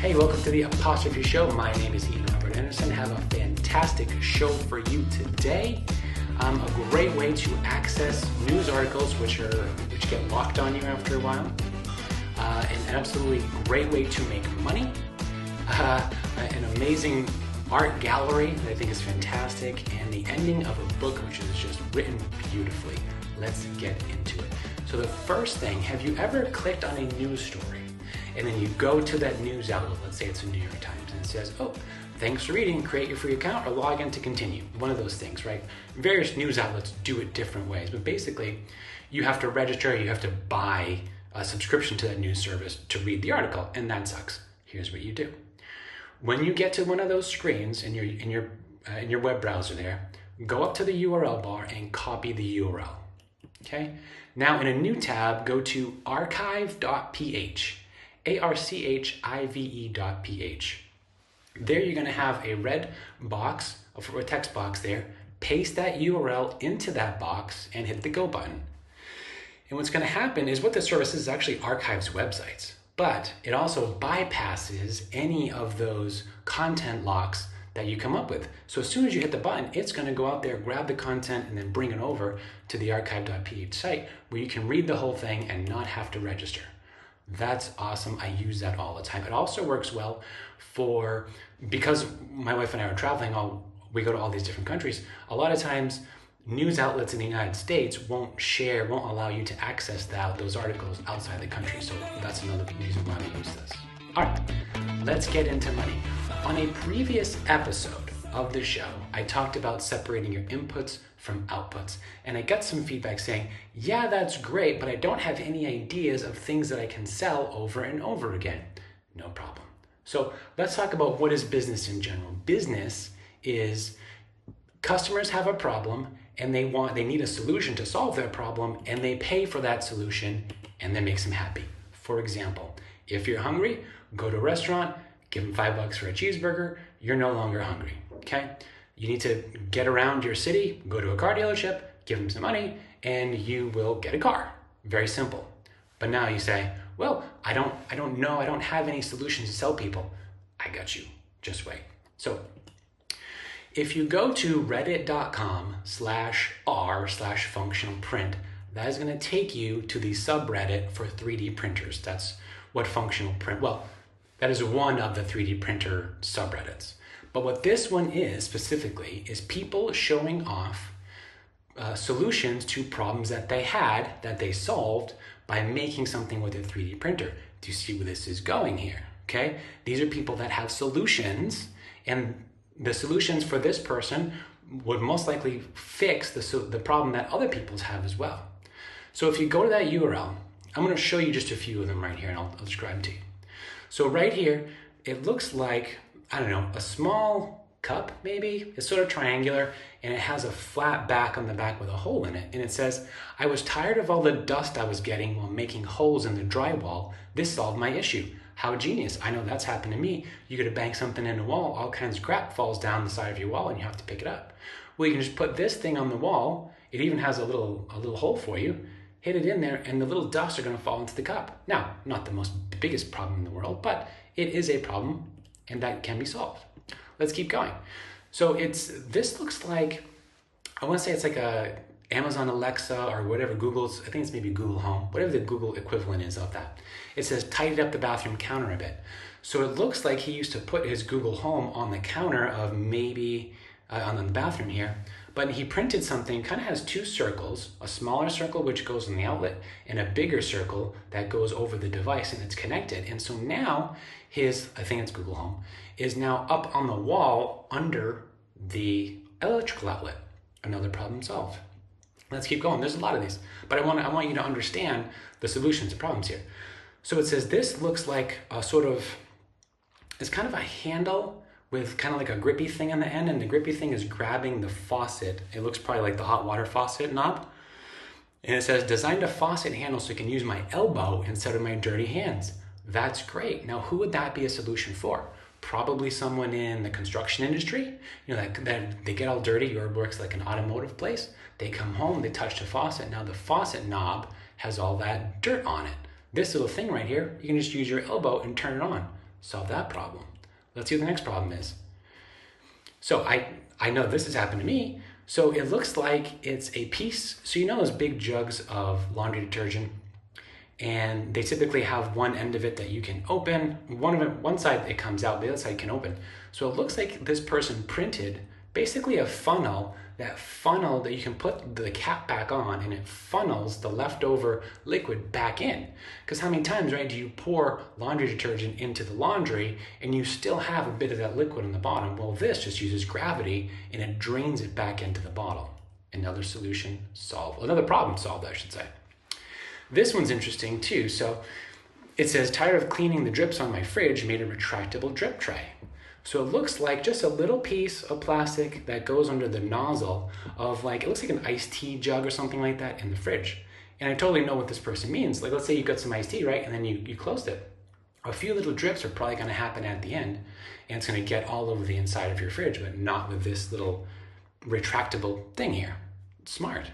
Hey, welcome to the Apostrophe Show. My name is Ian Robert Anderson. I have a fantastic show for you today. A great way to access news articles which get locked on you after a while. An absolutely great way to make money. An amazing art gallery that I think is fantastic, and the ending of a book which is just written beautifully. Let's get into it. So the first thing, have you ever clicked on a news story and then you go to that news outlet, let's say it's the New York Times, and it says, oh, thanks for reading, create your free account or log in to continue. One of those things, right? Various news outlets do it different ways, but basically you have to register, you have to buy a subscription to that news service to read the article, and that sucks. Here's what you do. When you get to one of those screens in your web browser there, go up to the URL bar and copy the URL. Okay? Now in a new tab, go to archive.ph, archive.ph. There you're going to have a red box, or a text box there. Paste that URL into that box and hit the go button. And what's going to happen is what this service is actually archives websites, but it also bypasses any of those content locks that you come up with. So as soon as you hit the button, it's going to go out there, grab the content, and then bring it over to the archive.ph site where you can read the whole thing and not have to register. That's awesome. I use that all the time. It also works well because my wife and I are traveling, we go to all these different countries. A lot of times news outlets in the United States won't allow you to access those articles outside the country. So that's another reason why we use this. All right, let's get into money. On a previous episode of the show, I talked about separating your inputs from outputs. And I got some feedback saying, yeah, that's great, but I don't have any ideas of things that I can sell over and over again. No problem. So let's talk about what is business in general. Business is customers have a problem and they need a solution to solve their problem, and they pay for that solution, and that makes them happy. For example, if you're hungry, go to a restaurant, give them $5 for a cheeseburger, you're no longer hungry, okay? You need to get around your city, go to a car dealership, give them some money, and you will get a car. Very simple. But now you say, well, I don't know, I don't have any solutions to sell people. I got you, just wait. So if you go to reddit.com/r/functionalprint, that is going to take you to the subreddit for 3D printers. That's what functional print, well, that is one of the 3D printer subreddits. But what this one is specifically is people showing off solutions to problems that they had, that they solved by making something with a 3D printer. Do you see where this is going here? Okay, these are people that have solutions, and the solutions for this person would most likely fix the problem that other people have as well. So if you go to that URL, I'm going to show you just a few of them right here, and I'll describe them to you. So right here, it looks like, I don't know, a small cup maybe. It's sort of triangular, and it has a flat back on the back with a hole in it. And it says, I was tired of all the dust I was getting while making holes in the drywall. This solved my issue. How genius. I know that's happened to me. You go to bang something in the wall, all kinds of crap falls down the side of your wall and you have to pick it up. Well, you can just put this thing on the wall. It even has a little hole for you. Hit it in there and the little dust are going to fall into the cup. Now, not the biggest problem in the world, but it is a problem and that can be solved. Let's keep going. So this looks like, I want to say it's like a Amazon Alexa or whatever Google's, I think it's maybe Google Home, whatever the Google equivalent is of that. It says tidied up the bathroom counter a bit. So it looks like he used to put his Google Home on the counter of maybe on the bathroom here, but he printed something, kind of has two circles, a smaller circle which goes in the outlet and a bigger circle that goes over the device and it's connected. And so now I think it's Google Home, is now up on the wall under the electrical outlet. Another problem solved. Let's keep going. There's a lot of these, but I want you to understand the solutions to problems here. So it says this looks like a it's kind of a handle with kind of like a grippy thing on the end, and the grippy thing is grabbing the faucet. It looks probably like the hot water faucet knob. And it says, designed a faucet handle so I can use my elbow instead of my dirty hands. That's great. Now, who would that be a solution for? Probably someone in the construction industry, that they get all dirty, or works like an automotive place. They come home, they touch the faucet. Now the faucet knob has all that dirt on it. This little thing right here, you can just use your elbow and turn it on. Solve that problem. Let's see what the next problem is. So I know this has happened to me. So it looks like it's a piece. So you know those big jugs of laundry detergent, and they typically have one end of it that you can open. One side it comes out, the other side can open. So it looks like this person printed basically a funnel that you can put the cap back on, and it funnels the leftover liquid back in. Because how many times, right, do you pour laundry detergent into the laundry and you still have a bit of that liquid on the bottom? Well, this just uses gravity and it drains it back into the bottle. Another solution solved, another problem solved, I should say. This one's interesting too. So it says, tired of cleaning the drips on my fridge, made a retractable drip tray. So it looks like just a little piece of plastic that goes under the nozzle of, like, it looks like an iced tea jug or something like that in the fridge. And I totally know what this person means. Like, let's say you got some iced tea, right? And then you closed it. A few little drips are probably going to happen at the end, and it's going to get all over the inside of your fridge, but not with this little retractable thing here. Smart.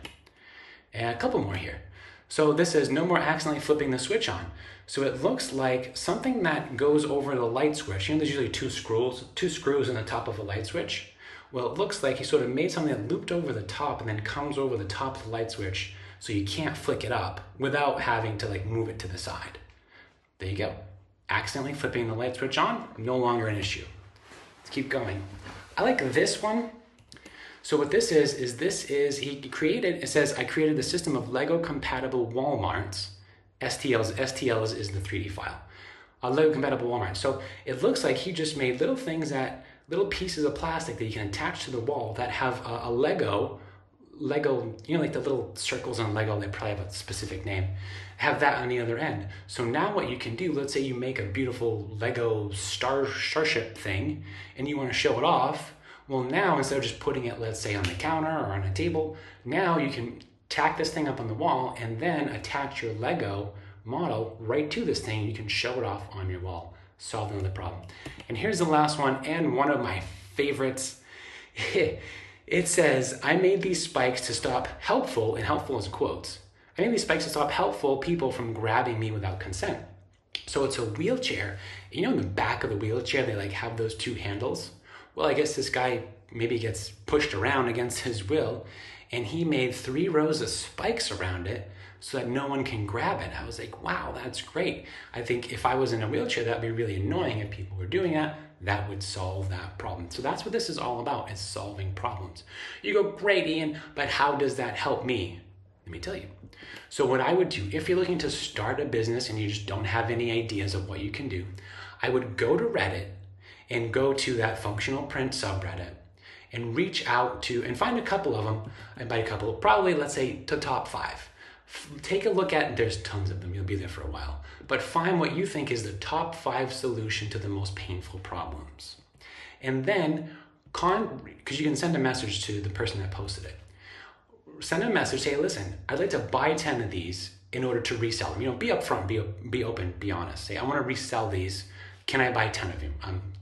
And a couple more here. So this says, no more accidentally flipping the switch on. So it looks like something that goes over the light switch. You know, there's usually two screws in the top of a light switch. Well, it looks like he sort of made something that looped over the top and then comes over the top of the light switch, so you can't flick it up without having to, like, move it to the side. There you go. Accidentally flipping the light switch on, no longer an issue. Let's keep going. I like this one. So what this is he created, it says, I created the system of Lego compatible wall mounts. STLs is the 3D file. Lego compatible wall mounts. So it looks like he just made little things little pieces of plastic that you can attach to the wall that have a Lego, you know, like the little circles on Lego, they probably have a specific name, have that on the other end. So now what you can do, let's say you make a beautiful Lego starship thing and you want to show it off. Well, now instead of just putting it, let's say, on the counter or on a table, now you can tack this thing up on the wall and then attach your Lego model right to this thing. You can show it off on your wall. Solve another problem. And here's the last one, and one of my favorites. It says, I made these spikes to stop helpful, and helpful is quotes. I made these spikes to stop helpful people from grabbing me without consent. So it's a wheelchair. You know, in the back of the wheelchair, they like have those two handles. Well, I guess this guy maybe gets pushed around against his will, and he made 3 rows of spikes around it so that no one can grab it. I was like, wow, that's great. I think if I was in a wheelchair, that'd be really annoying if people were doing that. That would solve that problem. So that's what this is all about, is solving problems. You go, great, Ian, but how does that help me? Let me tell you. So what I would do, if you're looking to start a business and you just don't have any ideas of what you can do, I would go to Reddit and go to that functional print subreddit and reach out to, and find a couple of them, and by a couple, probably, let's say, to top 5. Take a look at, there's tons of them, you'll be there for a while, but find what you think is the top 5 solution to the most painful problems. And then, because you can send a message to the person that posted it. Send a message, say, listen, I'd like to buy 10 of these in order to resell them. You know, be upfront, be open, be honest. Say, I want to resell these. Can I buy 10 of them?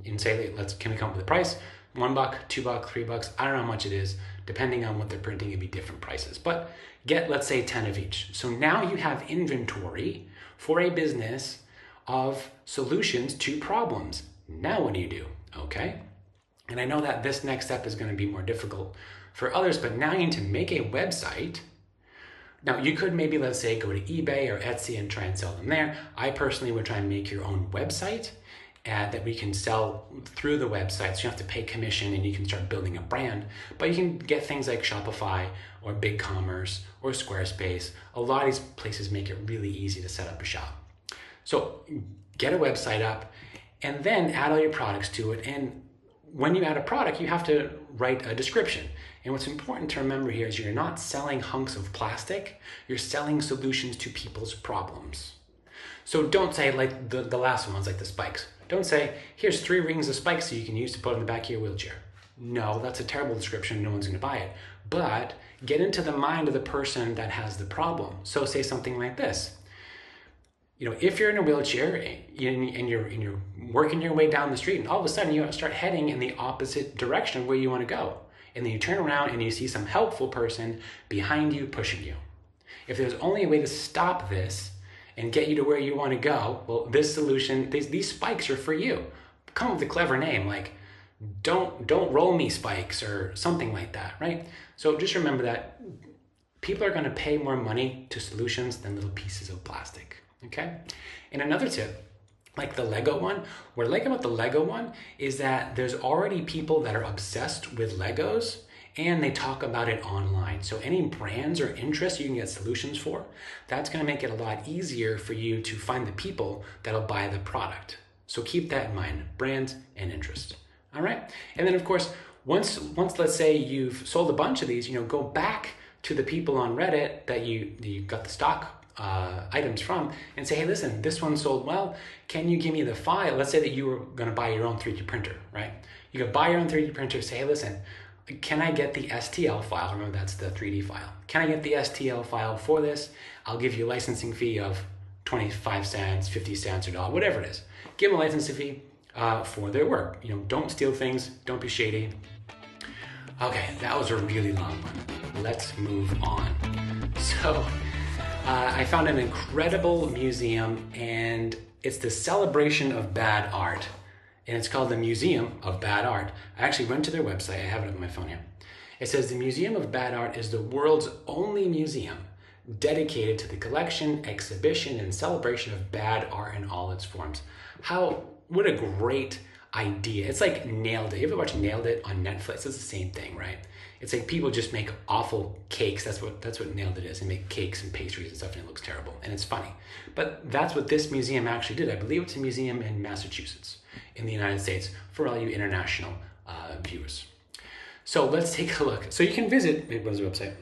And say, can we come up with a price? $1, $2, $3, I don't know how much it is. Depending on what they're printing, it'd be different prices. But get, let's say, 10 of each. So now you have inventory for a business of solutions to problems. Now what do? Okay? And I know that this next step is going to be more difficult for others, but now you need to make a website. Now you could maybe, let's say, go to eBay or Etsy and try and sell them there. I personally would try and make your own website that we can sell through the website, so you have to pay commission and you can start building a brand. But you can get things like Shopify or BigCommerce or Squarespace. A lot of these places make it really easy to set up a shop. So get a website up and then add all your products to it. And when you add a product, you have to write a description. And what's important to remember here is you're not selling hunks of plastic, you're selling solutions to people's problems. So don't say, like the last ones, like the spikes. Don't say, here's 3 rings of spikes so you can use to put on the back of your wheelchair. No, that's a terrible description. No one's going to buy it. But get into the mind of the person that has the problem. So say something like this. You know, if you're in a wheelchair and you're working your way down the street, and all of a sudden you start heading in the opposite direction of where you want to go, and then you turn around and you see some helpful person behind you pushing you. If there's only a way to stop this, and get you to where you want to go, well, this solution, these spikes are for you. Come up with a clever name like don't roll me spikes or something like that, right? So just remember that people are going to pay more money to solutions than little pieces of plastic, okay? And another tip, like the Lego one, what I like about the Lego one is that there's already people that are obsessed with Legos and they talk about it online. So any brands or interests you can get solutions for, that's gonna make it a lot easier for you to find the people that'll buy the product. So keep that in mind, brands and interest, all right? And then of course, once let's say you've sold a bunch of these, go back to the people on Reddit that you got the stock items from and say, hey, listen, this one sold well. Can you give me the file? Let's say that you were going to buy your own 3D printer, right? You could buy your own 3D printer, say, hey, listen, can I get the STL file? Remember, that's the 3D file. Can I get the STL file for this? I'll give you a licensing fee of 25 cents, 50 cents, or $1, whatever it is. Give them a licensing fee for their work. Don't steal things. Don't be shady. Okay, that was a really long one. Let's move on. So, I found an incredible museum, and it's the celebration of bad art, and it's called the Museum of Bad Art. I actually went to their website. I have it on my phone here. It says the Museum of Bad Art is the world's only museum dedicated to the collection, exhibition, and celebration of bad art in all its forms. What a great idea. It's like Nailed It. You ever watch Nailed It on Netflix? It's the same thing, right? It's like people just make awful cakes. That's what Nailed It is. They make cakes and pastries and stuff, and it looks terrible, and it's funny. But that's what this museum actually did. I believe it's a museum in Massachusetts, in the United States, for all you international viewers. So let's take a look. So you can visit, what is the website?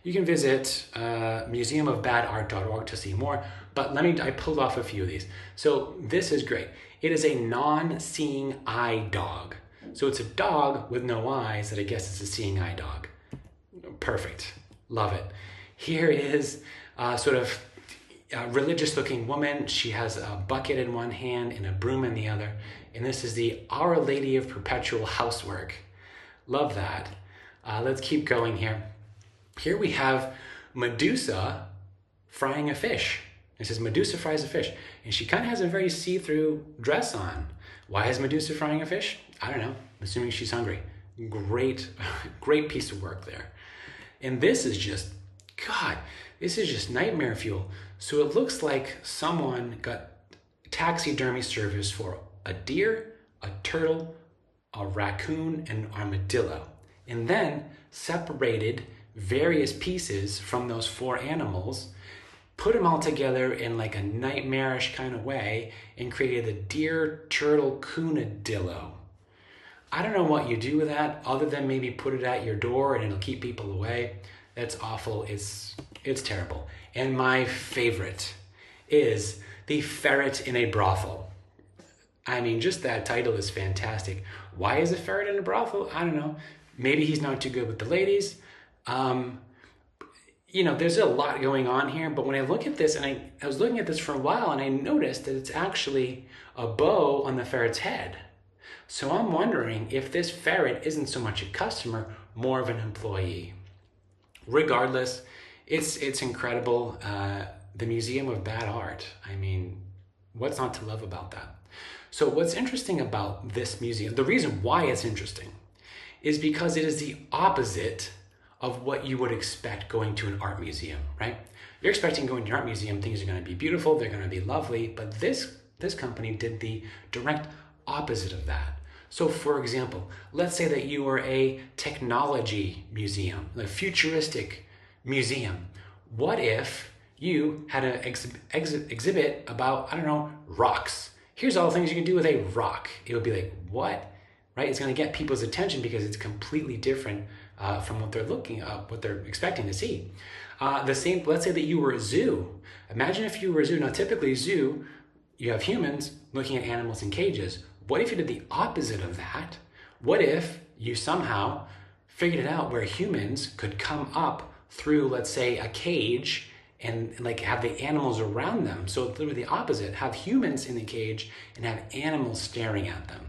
You can visit museumofbadart.org to see more, but I pulled off a few of these. So this is great. It is a non-seeing eye dog. So it's a dog with no eyes that I guess is a seeing eye dog. Perfect. Love it. Here is sort of a religious looking woman. She has a bucket in one hand and a broom in the other. And this is the Our Lady of Perpetual Housework. Love that. Let's keep going here. Here we have Medusa frying a fish. It says Medusa fries a fish. And she kind of has a very see-through dress on. Why is Medusa frying a fish? I don't know. I'm assuming she's hungry. Great piece of work there. And this is just nightmare fuel. So it looks like someone got taxidermy service for a deer, a turtle, a raccoon, and an armadillo. And then separated various pieces from those 4 animals, put them all together in like a nightmarish kind of way, and created the deer, turtle, coonadillo. I don't know what you do with that other than maybe put it at your door and it'll keep people away. That's awful. It's terrible. And my favorite is the ferret in a brothel. I mean, just that title is fantastic. Why is a ferret in a brothel? I don't know. Maybe he's not too good with the ladies. There's a lot going on here, but when I look at this, and I was looking at this for a while, and I noticed that it's actually a bow on the ferret's head. So I'm wondering if this ferret isn't so much a customer, more of an employee. Regardless, it's incredible. The Museum of Bad Art. I mean, what's not to love about that? So what's interesting about this museum, the reason why it's interesting, is because it is the opposite of what you would expect going to an art museum, right? You're expecting going to an art museum, things are going to be beautiful, they're going to be lovely, but this company did the direct opposite of that. So for example, let's say that you were a technology museum, a futuristic museum. What if you had an exhibit about, I don't know, rocks? Here's all the things you can do with a rock. It would be like, what? Right? It's going to get people's attention because it's completely different from what they're expecting to see. The same, let's say that you were a zoo. Imagine if you were a zoo. Now, typically zoo, you have humans looking at animals in cages. What if you did the opposite of that? What if you somehow figured it out where humans could come up through, let's say, a cage and like have the animals around them? So it's literally the opposite. Have humans in the cage and have animals staring at them.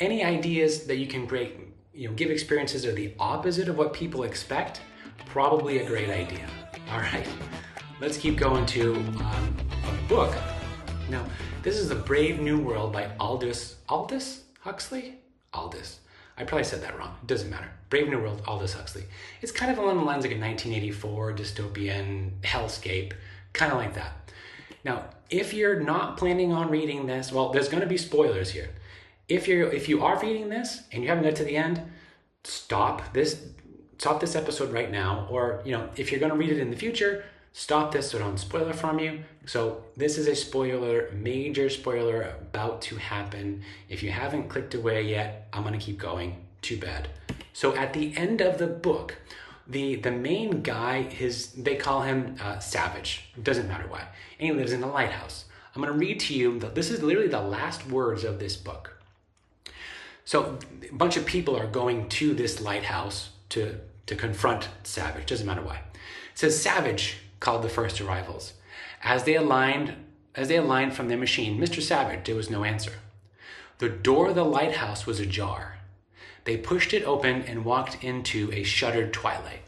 Any ideas that you can give experiences that are the opposite of what people expect? Probably a great idea. All right, let's keep going to a book. Now, this is The Brave New World by Aldous Huxley? Aldous. I probably said that wrong. It doesn't matter. Brave New World, Aldous Huxley. It's kind of along the lines like a 1984 dystopian hellscape, kind of like that. Now, if you're not planning on reading this, well, there's going to be spoilers here. If you are reading this and you haven't got to the end, stop this episode right now. Or, if you're going to read it in the future, stop this so I don't spoil it from you. So this is a spoiler, major spoiler about to happen. If you haven't clicked away yet, I'm going to keep going. Too bad. So at the end of the book, the main guy, they call him Savage. It doesn't matter why. And he lives in a lighthouse. I'm going to read to you, this is literally the last words of this book. So a bunch of people are going to this lighthouse to confront Savage. Doesn't matter why. It says, Savage called the first arrivals. As they aligned from their machine, Mr. Savage, there was no answer. The door of the lighthouse was ajar. They pushed it open and walked into a shuttered twilight.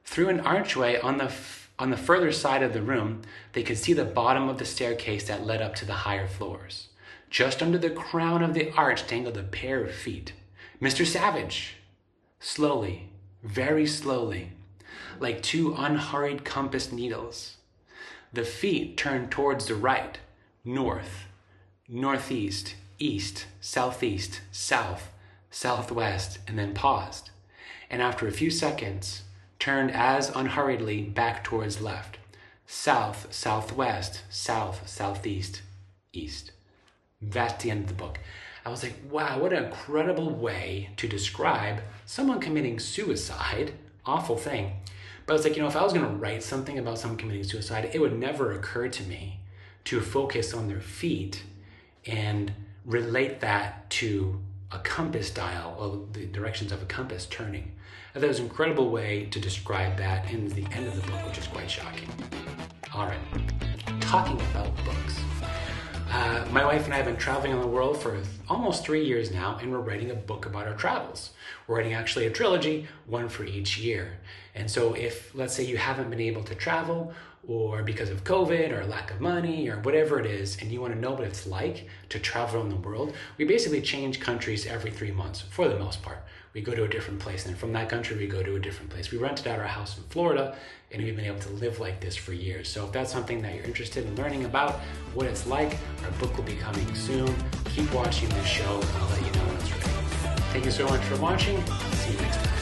Through an archway on the further side of the room, they could see the bottom of the staircase that led up to the higher floors. Just under the crown of the arch dangled a pair of feet. Mr. Savage! Slowly, very slowly, like two unhurried compass needles. The feet turned towards the right, north, northeast, east, southeast, south, southwest, and then paused. And after a few seconds, turned as unhurriedly back towards left, south, southwest, south, southeast, east. That's the end of the book. I was like, wow, what an incredible way to describe someone committing suicide. Awful thing. But I was like, if I was going to write something about someone committing suicide, it would never occur to me to focus on their feet and relate that to a compass dial, or the directions of a compass turning. I thought it was an incredible way to describe that in the end of the book, which is quite shocking. All right, talking about books. My wife and I have been traveling on the world for almost 3 years now, and we're writing a book about our travels. We're writing actually a trilogy, one for each year. And so if, let's say, you haven't been able to travel, or because of COVID or lack of money or whatever it is, and you want to know what it's like to travel around the world, we basically change countries every 3 months for the most part. We go to a different place, and from that country we go to a different place. We rented out our house in Florida, and we've been able to live like this for years. So if that's something that you're interested in learning about, what it's like, our book will be coming soon. Keep watching this show, and I'll let you know when it's ready. Thank you so much for watching. See you next time.